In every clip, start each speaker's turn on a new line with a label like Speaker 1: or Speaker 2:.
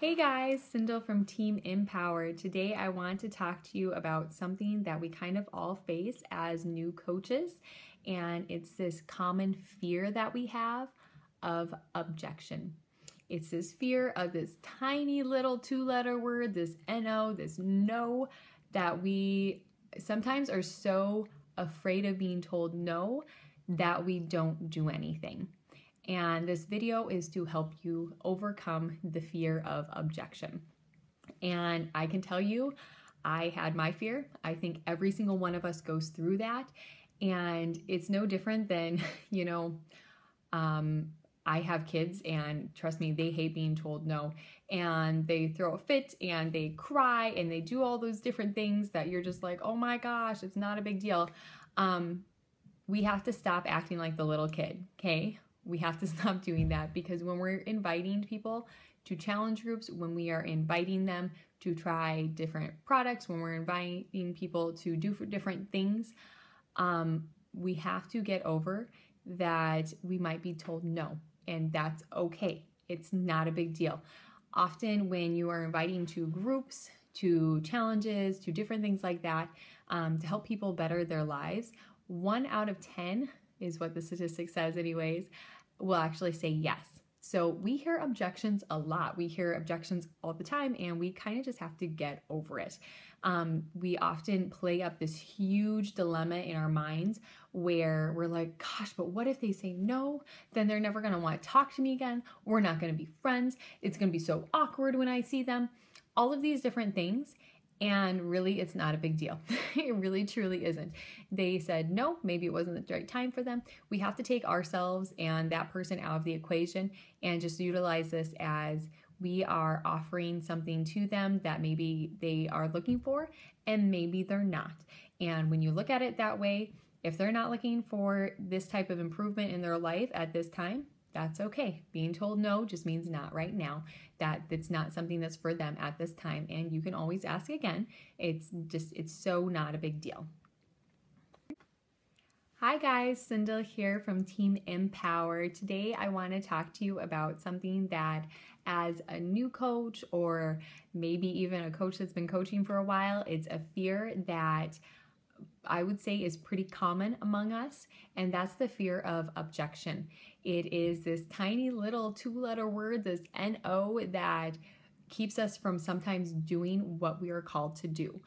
Speaker 1: Hey guys, Sindel from Team Empower. Today I want to talk to you about something that we kind of all face as new coaches, and it's this common fear that we have of objection. It's this fear of this tiny little two-letter word, this NO, this no, that we sometimes are so afraid of being told no that we don't do anything. And this video is to help you overcome the fear of objection. And I can tell you, I had my fear. I think every single one of us goes through that. And it's no different than, I have kids, and trust me, they hate being told no. And they throw a fit and they cry and they do all those different things that you're just like, oh my gosh, it's not a big deal. We have to stop acting like the little kid, okay? We have to stop doing that, because when we're inviting people to challenge groups, when we are inviting them to try different products, when we're inviting people to do different things, we have to get over that we might be told no, and that's okay. It's not a big deal. Often when you are inviting to groups, to challenges, to different things like that, to help people better their lives, 1 out of 10 is what the statistic says anyways, will actually say yes. So we hear objections a lot. We hear objections all the time, and we kind of just have to get over it. We often play up this huge dilemma in our minds where we're like, gosh, but what if they say no? Then they're never going to want to talk to me again. We're not going to be friends. It's going to be so awkward when I see them. All of these different things. And really, it's not a big deal. It really, truly isn't. They said no, maybe it wasn't the right time for them. We have to take ourselves and that person out of the equation and just utilize this as we are offering something to them that maybe they are looking for and maybe they're not. And when you look at it that way, if they're not looking for this type of improvement in their life at this time, that's okay. Being told no just means not right now. That it's not something that's for them at this time, and you can always ask again. It's so not a big deal. Hi guys, Sindel here from Team Empower. Today I want to talk to you about something that, as a new coach, or maybe even a coach that's been coaching for a while, it's a fear that I would say is pretty common among us, and that's the fear of objection. It is this tiny little two-letter word, this NO, that keeps us from sometimes doing what we are called to do.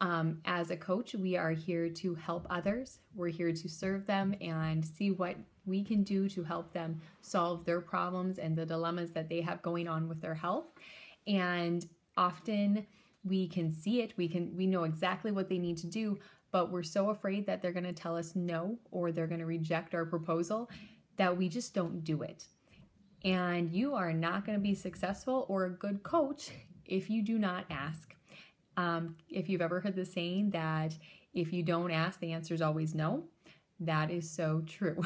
Speaker 1: As a coach, we are here to help others. We're here to serve them and see what we can do to help them solve their problems and the dilemmas that they have going on with their health. And often we can see it, we know exactly what they need to do, but we're so afraid that they're going to tell us no, or they're going to reject our proposal, that we just don't do it. And you are not going to be successful or a good coach if you do not ask. If you've ever heard the saying that if you don't ask, the answer is always no, that is so true.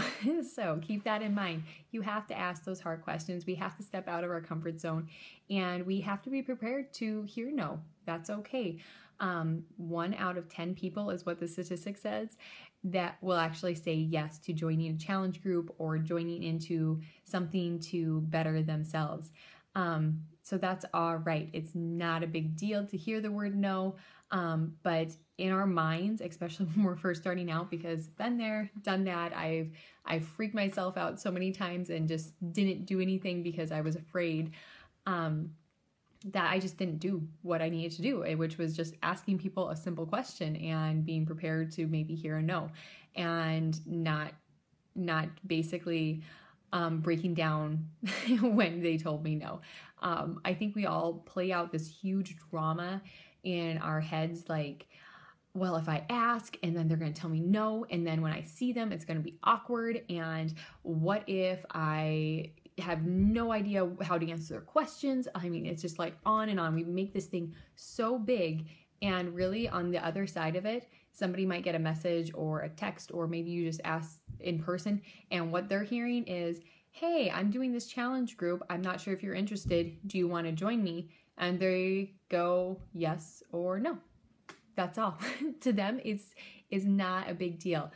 Speaker 1: So keep that in mind. You have to ask those hard questions. We have to step out of our comfort zone, and we have to be prepared to hear no. That's okay. 1 out of 10 people is what the statistic says that will actually say yes to joining a challenge group or joining into something to better themselves. So that's all right. It's not a big deal to hear the word no, but in our minds, especially when we're first starting out, because been there, done that, I've freaked myself out so many times and just didn't do anything because I was afraid, that I just didn't do what I needed to do, which was just asking people a simple question and being prepared to maybe hear a no, and not basically breaking down when they told me no. I think we all play out this huge drama in our heads, like, well, if I ask and then they're going to tell me no, and then when I see them, it's going to be awkward, and what if I have no idea how to answer their questions? I mean, it's just like on and on. We make this thing so big, and really on the other side of it, somebody might get a message or a text, or maybe you just ask in person, and what they're hearing is, hey, I'm doing this challenge group. I'm not sure if you're interested. Do you want to join me? And they go yes or no. That's all. To them, it's not a big deal.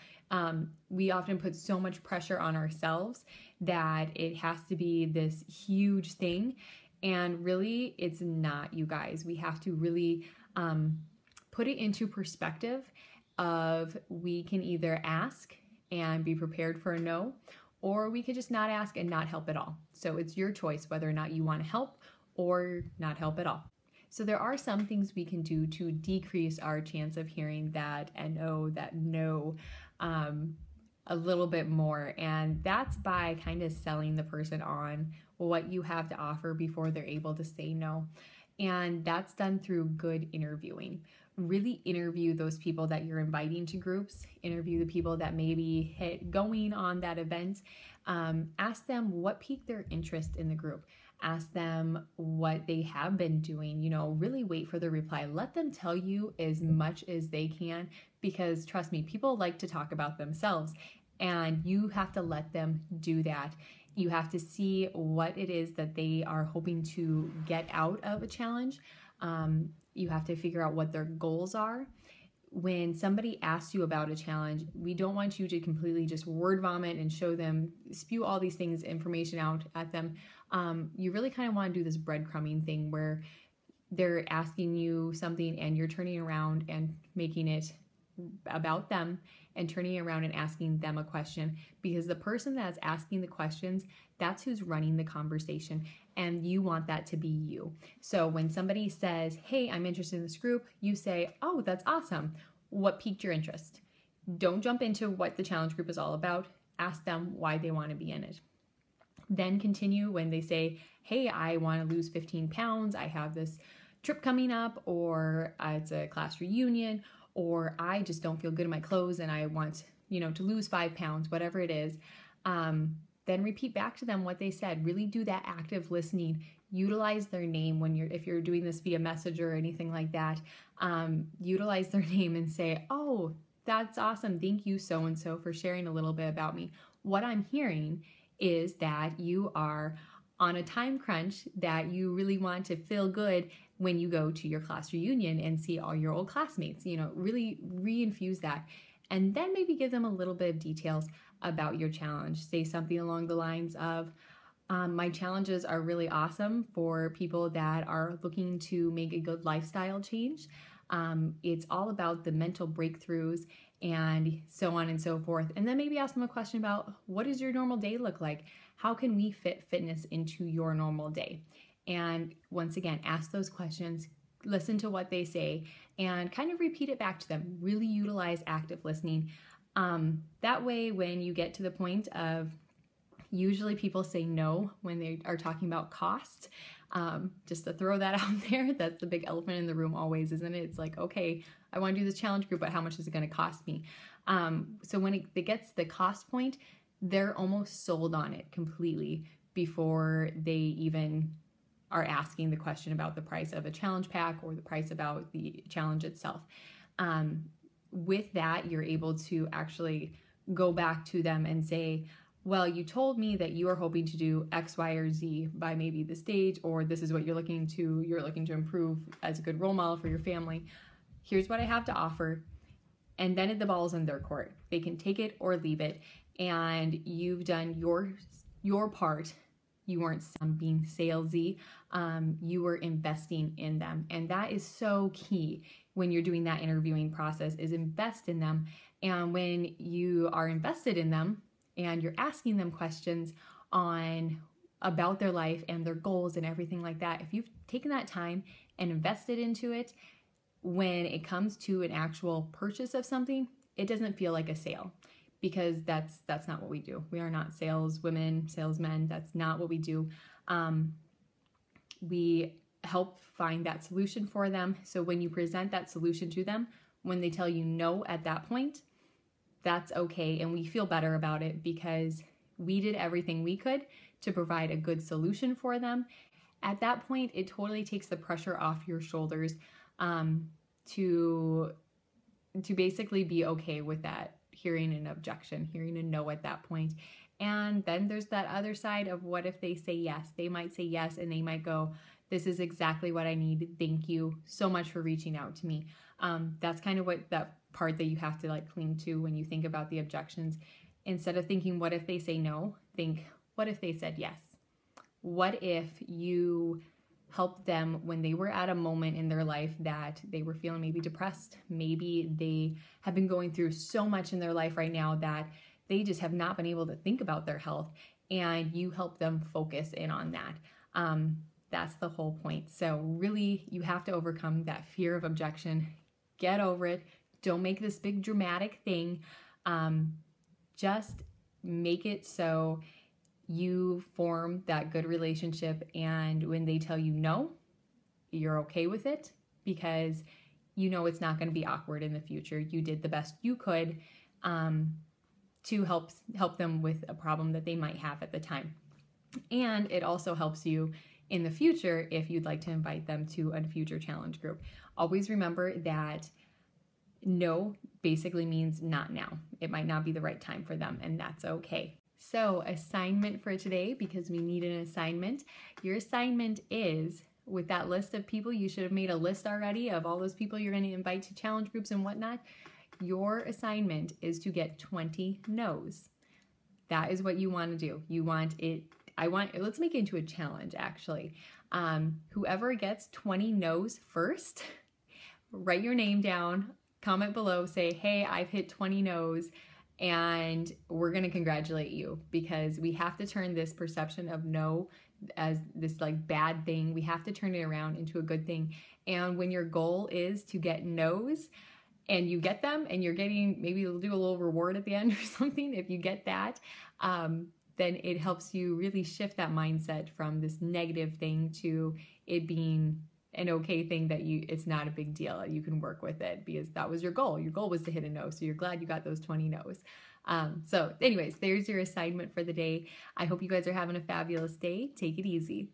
Speaker 1: We often put so much pressure on ourselves that it has to be this huge thing, And really, it's not, you guys. We have to really put it into perspective of we can either ask and be prepared for a no, or we could just not ask and not help at all. So it's your choice whether or not you want to help or not help at all. So there are some things we can do to decrease our chance of hearing that no a little bit more. And that's by kind of selling the person on what you have to offer before they're able to say no. And that's done through good interviewing. Really interview those people that you're inviting to groups, interview the people that maybe hit going on that event. Ask them what piqued their interest in the group. Ask them what they have been doing, really wait for the reply. Let them tell you as much as they can, because trust me, people like to talk about themselves, and you have to let them do that. You have to see what it is that they are hoping to get out of a challenge. You have to figure out what their goals are. When somebody asks you about a challenge, we don't want you to completely just word vomit and spew all these things, information out at them. You really kind of want to do this breadcrumbing thing where they're asking you something and you're turning around and making it about them and turning around and asking them a question, because the person that's asking the questions, that's who's running the conversation, and you want that to be you. So when somebody says, hey, I'm interested in this group, you say, oh, that's awesome. What piqued your interest? Don't jump into what the challenge group is all about. Ask them why they want to be in it. Then continue when they say, hey, I want to lose 15 pounds. I have this trip coming up, or it's a class reunion, or I just don't feel good in my clothes and I want, to lose 5 pounds, whatever it is. Then repeat back to them what they said. Really do that active listening. Utilize their name if you're doing this via message or anything like that. Utilize their name and say, oh, that's awesome. Thank you so-and-so for sharing a little bit about me. What I'm hearing is that you are on a time crunch, that you really want to feel good when you go to your class reunion and see all your old classmates. Really reinfuse that. And then maybe give them a little bit of details about your challenge. Say something along the lines of, my challenges are really awesome for people that are looking to make a good lifestyle change. It's all about the mental breakthroughs and so on and so forth. And then maybe ask them a question about, what does your normal day look like? How can we fit fitness into your normal day? And once again, ask those questions, listen to what they say, and kind of repeat it back to them. Really utilize active listening. That way, when you get to the point of, usually people say no when they are talking about cost. Just to throw that out there, that's the big elephant in the room always, isn't it? It's like, okay, I want to do this challenge group, but how much is it going to cost me? So when it gets to the cost point, they're almost sold on it completely before they even are asking the question about the price of a challenge pack or the price about the challenge itself. With that, you're able to actually go back to them and say, well, you told me that you are hoping to do X, Y, or Z by maybe this stage, or this is what you're looking to improve as a good role model for your family. Here's what I have to offer. And then the ball's in their court. They can take it or leave it. And you've done your part. You weren't being salesy. You were investing in them. And that is so key when you're doing that interviewing process, is invest in them. And when you are invested in them and you're asking them questions about their life and their goals and everything like that, if you've taken that time and invested into it, when it comes to an actual purchase of something, it doesn't feel like a sale. Because that's not what we do. We are not saleswomen, salesmen. That's not what we do. We help find that solution for them. So when you present that solution to them, when they tell you no at that point, that's okay. And we feel better about it because we did everything we could to provide a good solution for them. At that point, it totally takes the pressure off your shoulders to basically be okay with that. Hearing an objection, hearing a no at that point. And then there's that other side of, what if they say yes? They might say yes and they might go, this is exactly what I need. Thank you so much for reaching out to me. That's kind of what that part that you have to cling to when you think about the objections. Instead of thinking, what if they say no? Think, what if they said yes? What if you helped them when they were at a moment in their life that they were feeling maybe depressed? Maybe they have been going through so much in their life right now that they just have not been able to think about their health, and you help them focus in on that. That's the whole point. So really, you have to overcome that fear of objection. Get over it. Don't make this big dramatic thing. Just make it so you form that good relationship, and when they tell you no, you're okay with it because you know it's not going to be awkward in the future. You did the best you could to help them with a problem that they might have at the time. And it also helps you in the future if you'd like to invite them to a future challenge group. Always remember that no basically means not now. It might not be the right time for them, and that's okay. So, assignment for today, because we need an assignment. Your assignment is, with that list of people, you should have made a list already of all those people you're going to invite to challenge groups and whatnot. Your assignment is to get 20 no's. That is what you want to do. You want it. Let's make it into a challenge, actually. Whoever gets 20 no's first, write your name down, comment below, say, hey, I've hit 20 no's, and we're going to congratulate you, because we have to turn this perception of no as this like bad thing. We have to turn it around into a good thing. And when your goal is to get no's and you get them, and you're getting, maybe you'll do a little reward at the end or something if you get that, then it helps you really shift that mindset from this negative thing to it being an okay thing, that it's not a big deal. You can work with it because that was your goal. Your goal was to hit a no. So you're glad you got those 20 no's. So anyways, there's your assignment for the day. I hope you guys are having a fabulous day. Take it easy.